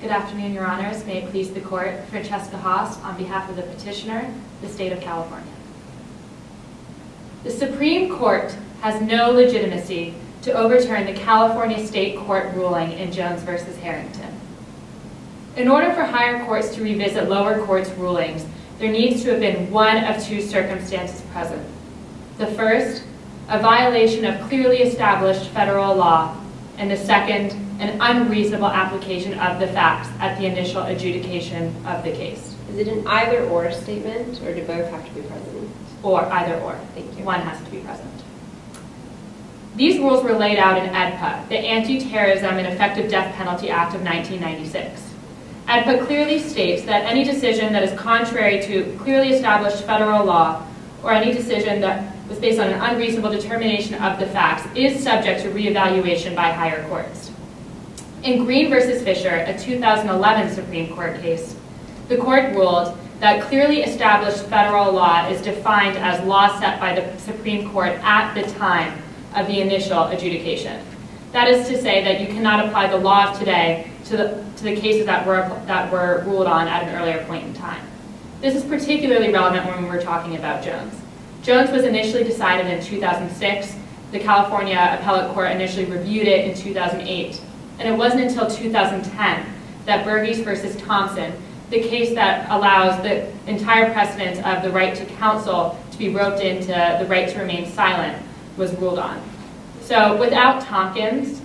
Good afternoon, Your Honors. May it please the Court, Francesca on behalf of the petitioner, the State of California. The Supreme Court has no legitimacy to overturn the California State Court ruling in Jones v. Harrington. In order for higher courts to revisit lower courts' rulings, there needs to have been one of two circumstances present. The first, a violation of clearly established federal law, and the second, an unreasonable application of the facts at the initial adjudication of the case. Is it an either-or statement, or do both have to be present? Or either or. Thank you. One has to be present. These rules were laid out in AEDPA, the Anti-Terrorism and Effective Death Penalty Act of 1996. AEDPA clearly states that any decision that is contrary to clearly established federal law or any decision that was based on an unreasonable determination of the facts is subject to reevaluation by higher courts. In Green v. Fisher, a 2011 Supreme Court case, the court ruled that clearly established federal law is defined as law set by the Supreme Court at the time of the initial adjudication. That is to say that you cannot apply the law of today to the cases that were ruled on at an earlier point in time. This is particularly relevant when we're talking about Jones. Jones was initially decided in 2006. The California Appellate Court initially reviewed it in 2008. And it wasn't until 2010 that Burgess v. Thompson, the case that allows the entire precedent of the right to counsel to be roped into the right to remain silent, was ruled on. So without Tompkins,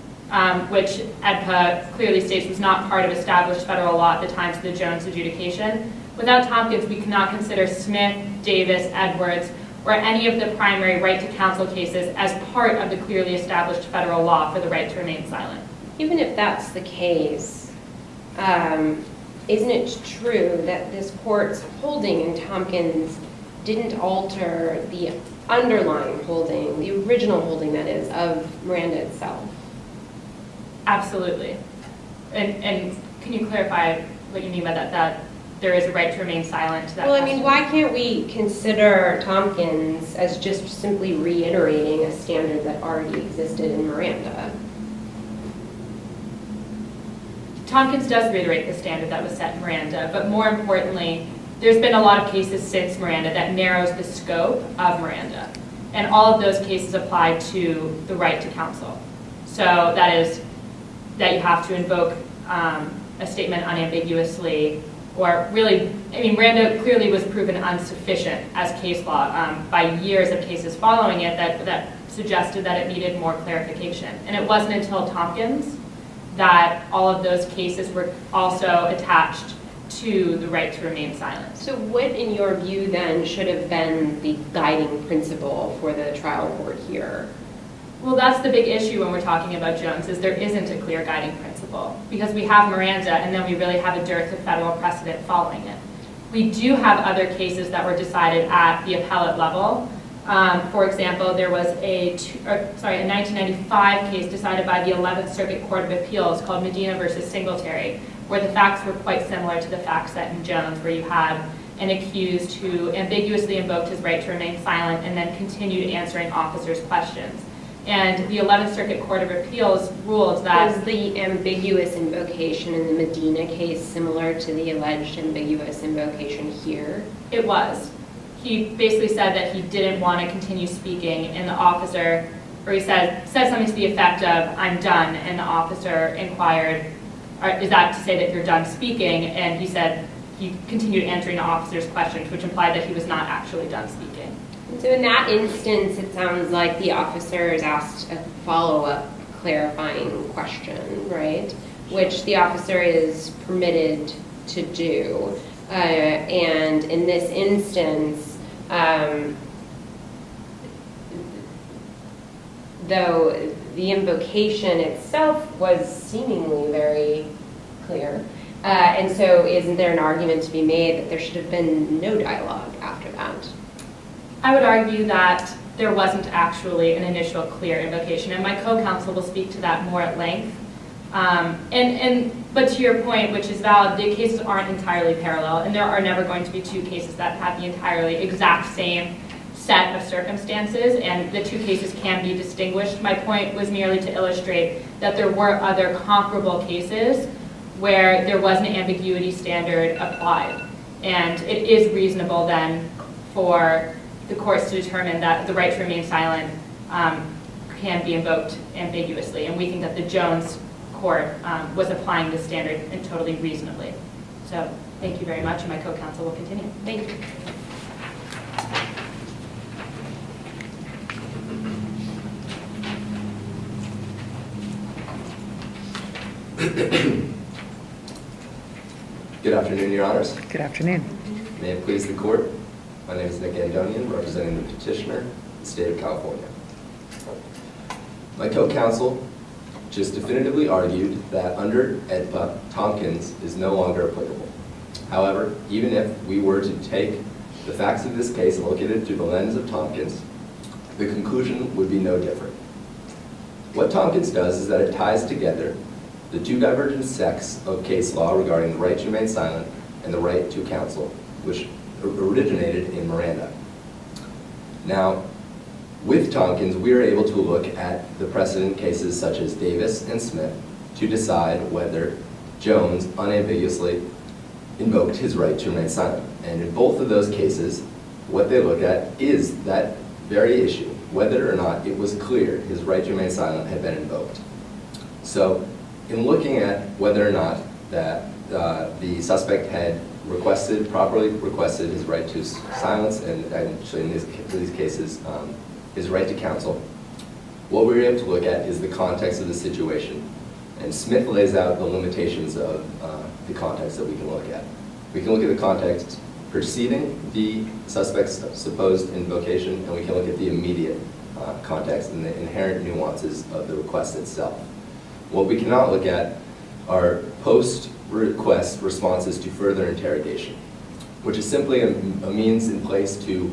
which AEDPA clearly states was not part of established federal law at the time of the Jones adjudication, without Tompkins, we cannot consider Smith, Davis, Edwards, or any of the primary right to counsel cases as part of the clearly established federal law for the right to remain silent. Even if that's the case, isn't it true that this court's holding in Tompkins didn't alter the underlying holding, the original holding, that is, of Miranda itself? Absolutely. And can you clarify what you mean by that there is a right to remain silent to that Well, question? why can't we consider Tompkins as just simply reiterating a standard that already existed in Miranda? Tompkins does reiterate the standard that was set in Miranda, but more importantly, there's been a lot of cases since Miranda that narrows the scope of Miranda. And all of those cases apply to the right to counsel. So that is that you have to invoke a statement unambiguously, or really, Miranda clearly was proven insufficient as case law by years of cases following it that suggested that it needed more clarification. And it wasn't until Tompkins that all of those cases were also attached to the right to remain silent. So what, in your view, then, should have been the guiding principle for the trial court here? Well, that's the big issue when we're talking about Jones, is there isn't a clear guiding principle, because we have Miranda and then we really have a dearth of federal precedent following it. We do have other cases that were decided at the appellate level. For example, there was a 1995 case decided by the 11th Circuit Court of Appeals called Medina v. Singletary, where the facts were quite similar to the facts set in Jones, where you had an accused who ambiguously invoked his right to remain silent and then continued answering officers' questions. And the 11th Circuit Court of Appeals ruled that... Was the ambiguous invocation in the Medina case similar to the alleged ambiguous invocation here? It was. He basically said that he didn't want to continue speaking, and the officer, or he said something to the effect of, "I'm done," and the officer inquired, "Is that to say that you're done speaking?" And he said he continued answering the officer's questions, which implied that he was not actually done speaking. So in that instance, it sounds like the officer is asked a follow-up clarifying question, right? Which the officer is permitted to do. And in this instance, though the invocation itself was seemingly very clear, and so isn't there an argument to be made that there should have been no dialogue after that? I would argue that there wasn't actually an initial clear invocation, and my co-counsel will speak to that more at length. But to your point, which is valid, the cases aren't entirely parallel, and there are never going to be two cases that have the entirely exact same set of circumstances, and the two cases can be distinguished. My point was merely to illustrate that there were other comparable cases where there was an ambiguity standard applied. And it is reasonable then for the courts to determine that the right to remain silent can be invoked ambiguously. And we think that the Jones court was applying this standard and totally reasonably. So thank you very much, and my co-counsel will continue. Thank you. Good afternoon, Your Honors. Good afternoon. May it please the court, my name is Nick Andonian, representing the petitioner, the state of California. My co-counsel just definitively argued that under AEDPA, Tompkins is no longer applicable. However, even if we were to take the facts of this case and look at it through the lens of Tompkins, the conclusion would be no different. What Tompkins does is that it ties together the two divergent sects of case law regarding the right to remain silent and the right to counsel, which originated in Miranda. Now, with Tompkins, we are able to look at the precedent cases such as Davis and Smith to decide whether Jones unambiguously invoked his right to remain silent. And in both of those cases, what they look at is that very issue, whether or not it was clear his right to remain silent had been invoked. So, in looking at whether or not that the suspect had properly requested his right to silence, and actually in these cases, his right to counsel, what we were able to look at is the context of the situation. And Smith lays out the limitations of the context that we can look at. We can look at the context preceding the suspect's supposed invocation, and we can look at the immediate context and the inherent nuances of the request itself. What we cannot look at are post-request responses to further interrogation, which is simply a means in place to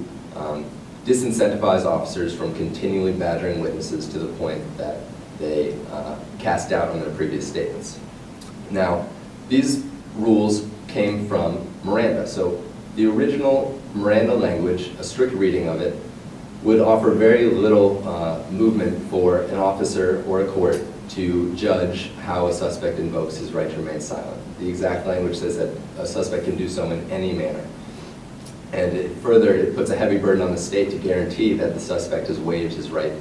disincentivize officers from continually badgering witnesses to the point that they cast doubt on their previous statements. Now, these rules came from Miranda. So the original Miranda language, a strict reading of it, would offer very little movement for an officer or a court to judge how a suspect invokes his right to remain silent. The exact language says that a suspect can do so in any manner. And it puts a heavy burden on the state to guarantee that the suspect has waived his right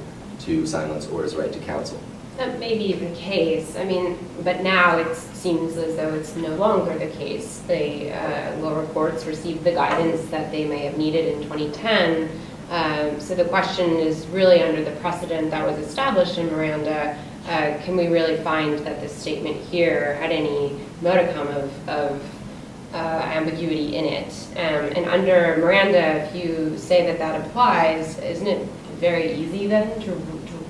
to silence or his right to counsel. That may be the case. I mean, but now it seems as though it's no longer the case. The lower courts received the guidance that they may have needed in 2010. So the question is really under the precedent that was established in Miranda, can we really find that this statement here had any modicum of ambiguity in it? And under Miranda, if you say that that applies, isn't it very easy then to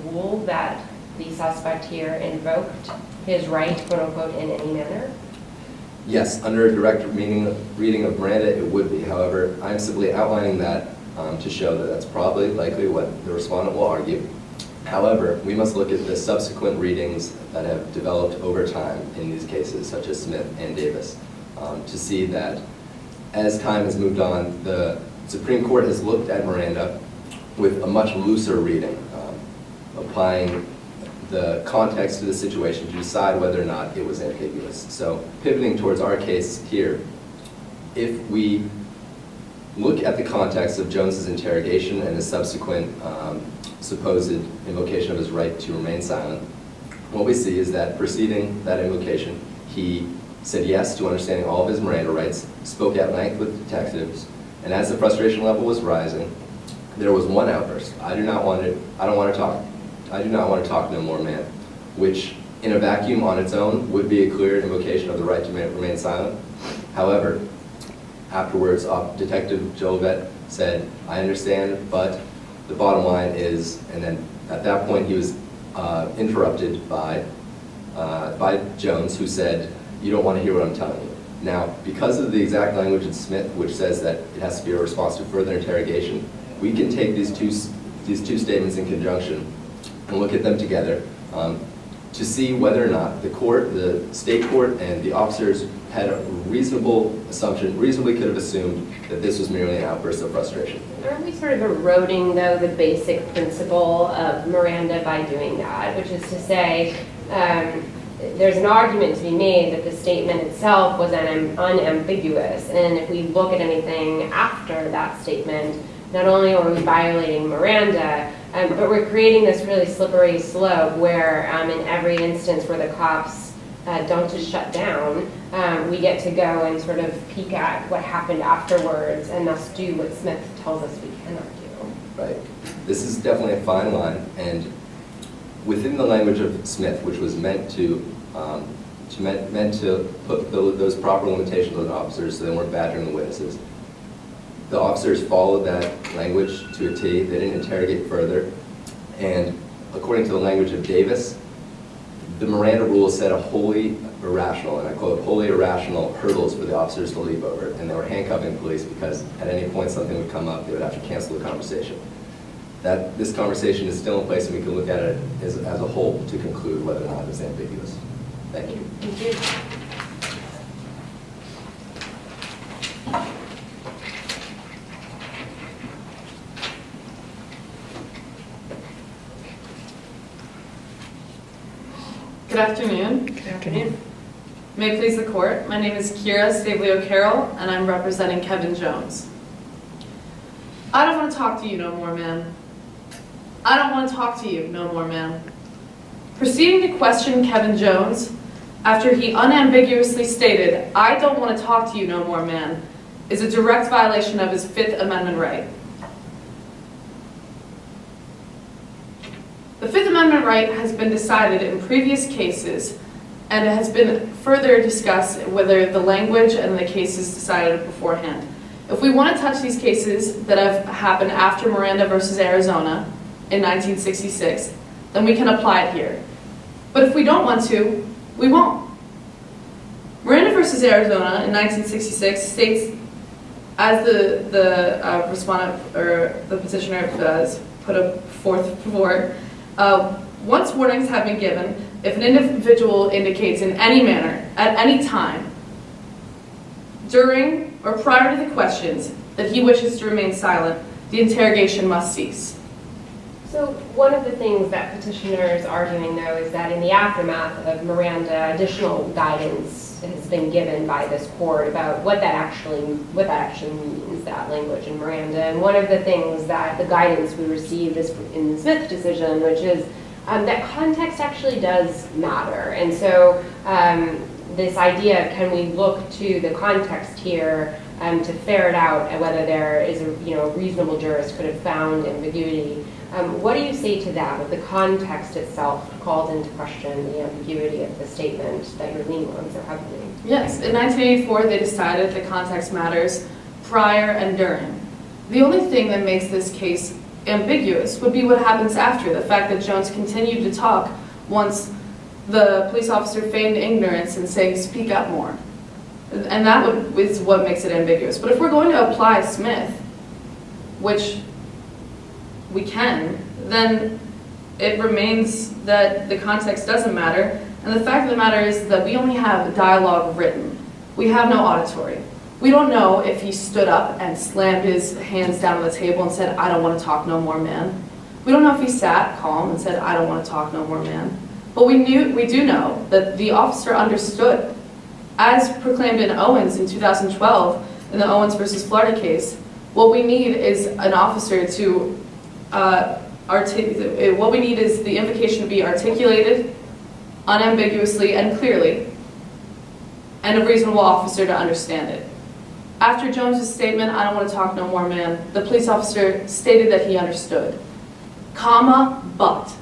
rule that the suspect here invoked his right, quote unquote, in any manner? Yes, under a direct reading of Miranda, it would be. However, I'm simply outlining that to show that that's probably likely what the respondent will argue. However, we must look at the subsequent readings that have developed over time in these cases, such as Smith and Davis, to see that as time has moved on, the Supreme Court has looked at Miranda with a much looser reading, applying the context to the situation to decide whether or not it was ambiguous. So pivoting towards our case here, if we look at the context of Jones's interrogation and the subsequent supposed invocation of his right to remain silent, what we see is that preceding that invocation, he said yes to understanding all of his Miranda rights, spoke at length with detectives, and as the frustration level was rising, there was one outburst: I don't want to talk. I do not want to talk no more, man, which in a vacuum on its own would be a clear invocation of the right to remain silent. However, afterwards, Detective Jolivet said, I understand, but the bottom line is, and then at that point he was interrupted by Jones, who said, you don't want to hear what I'm telling you. Now, because of the exact language in Smith, which says that it has to be a response to further interrogation, we can take these two statements in conjunction and look at them together to see whether or not the state court and the officers had a reasonable assumption, reasonably could have assumed that this was merely an outburst of frustration. Aren't we sort of eroding, though, the basic principle of Miranda by doing that, which is to say, there's an argument to be made that the statement itself was unambiguous, and if we look at anything after that statement, not only are we violating Miranda, but we're creating this really slippery slope where in every instance where the cops don't just shut down, we get to go and sort of peek at what happened afterwards and thus do what Smith tells us we cannot do. Right. This is definitely a fine line, and within the language of Smith, which was meant to put those proper limitations on officers so they weren't badgering the witnesses, the officers followed that language to a T. They didn't interrogate further, and according to the language of Davis, the Miranda rules set a wholly irrational, and I quote, wholly irrational hurdles for the officers to leap over, and they were handcuffing police because at any point something would come up, they would have to cancel the conversation. That this conversation is still in place, and we can look at it as a whole to conclude whether or not it's ambiguous. Thank you. Thank you. Good afternoon. Good afternoon. May it please the court, my name is Ciara Carroll, and I'm representing Kevin Jones. I don't want to talk to you no more, man. I don't want to talk to you no more, man. Proceeding to question Kevin Jones after he unambiguously stated, I don't want to talk to you no more, man, is a direct violation of his Fifth Amendment right. The Fifth Amendment right has been decided in previous cases, and it has been further discussed whether the language and the cases decided beforehand. If we want to touch these cases that have happened after Miranda versus Arizona in 1966, then we can apply it here. But if we don't want to, we won't. Miranda versus Arizona in 1966 states, as the respondent or the petitioner has put forth before, once warnings have been given, if an individual indicates in any manner, at any time, during or prior to the questions, that he wishes to remain silent, the interrogation must cease. So one of the things that petitioner is arguing, though, is that in the aftermath of Miranda, additional guidance has been given by this court about what that actually means, that language in Miranda. And one of the things that the guidance we received is in the Smith decision, which is that context actually does matter. And so this idea of can we look to the context here to ferret out whether there is a reasonable jurist could have found ambiguity. What do you say to that, with the context itself calls into question the ambiguity of the statement that you're leaning on so heavily? Yes, in 1984 they decided the context matters prior and during. The only thing that makes this case ambiguous would be what happens after, the fact that Jones continued to talk once the police officer feigned ignorance and saying, speak up more. And that is what makes it ambiguous. But if we're going to apply Smith, which we can, then it remains that the context doesn't matter. And the fact of the matter is that we only have dialogue written. We have no auditory. We don't know if he stood up and slammed his hands down on the table and said, I don't want to talk no more, man. We don't know if he sat calm and said, I don't want to talk no more, man. But we do know that the officer understood, as proclaimed in Owens in 2012, in the Owens versus Florida case. What we need is an officer to what we need is the invocation to be articulated unambiguously and clearly, and a reasonable officer to understand it. After Jones's statement, I don't want to talk no more, man, the police officer stated that he understood, comma, but.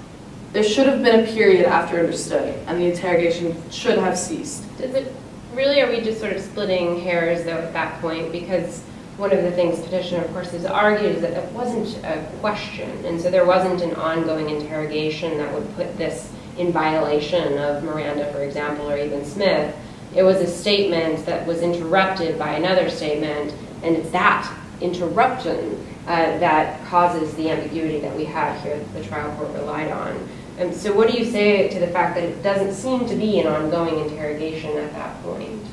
There should have been a period after understood, and the interrogation should have ceased. Does it really, are we just sort of splitting hairs, though, at that point? Because one of the things petitioner, of course, has argued is that it wasn't a question, and so there wasn't an ongoing interrogation that would put this in violation of Miranda, for example, or even Smith. It was a statement that was interrupted by another statement, and it's that interruption that causes the ambiguity that we have here that the trial court relied on. And so what do you say to the fact that it doesn't seem to be an ongoing interrogation at that point?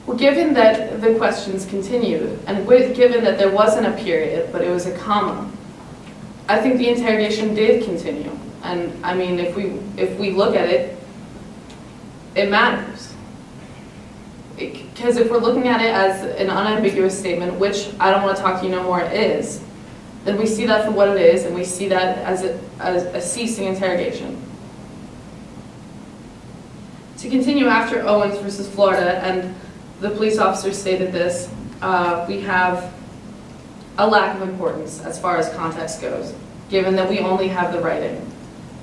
Well, given that the questions continued, and given that there wasn't a period, but it was a comma, I think the interrogation did continue. And I mean, if we look at it, it matters. Because if we're looking at it as an unambiguous statement, which I don't want to talk to you no more is, then we see that for what it is, and we see that as a ceasing interrogation. To continue after Owens versus Florida, and the police officer stated this, we have a lack of importance as far as context goes, given that we only have the writing,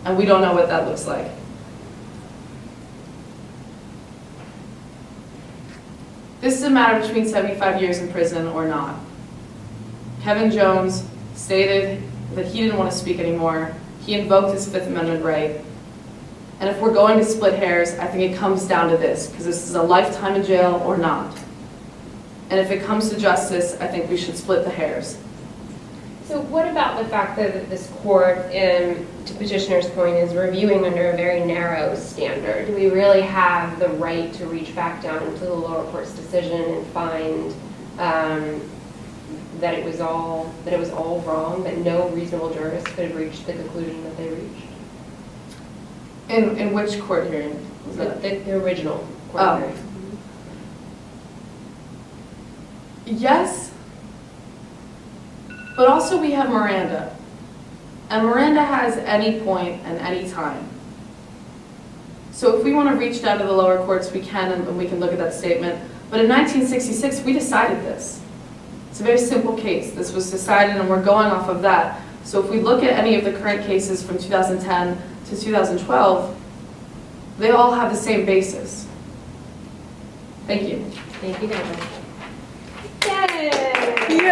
and we don't know what that looks like. This is a matter between 75 years in prison or not. Kevin Jones stated that he didn't want to speak anymore. He invoked his Fifth Amendment right. And if we're going to split hairs, I think it comes down to this, because this is a lifetime in jail or not. And if it comes to justice, I think we should split the hairs. So what about the fact that this court, to petitioner's point, is reviewing under a very narrow standard? Do we really have the right to reach back down into the lower court's decision and find that it was all wrong, that no reasonable jurist could have reached the conclusion that they reached? In which court hearing was that? The original court Oh. hearing. Yes, but also we have Miranda. And Miranda has any point and any time. So if we want to reach down to the lower courts, we can, and we can look at that statement. But in 1966, we decided this. It's a very simple case. This was decided, and we're going off of that. So if we look at any of the current cases from 2010 to 2012, they all have the same basis. Thank you. Thank you, Deborah. Yay!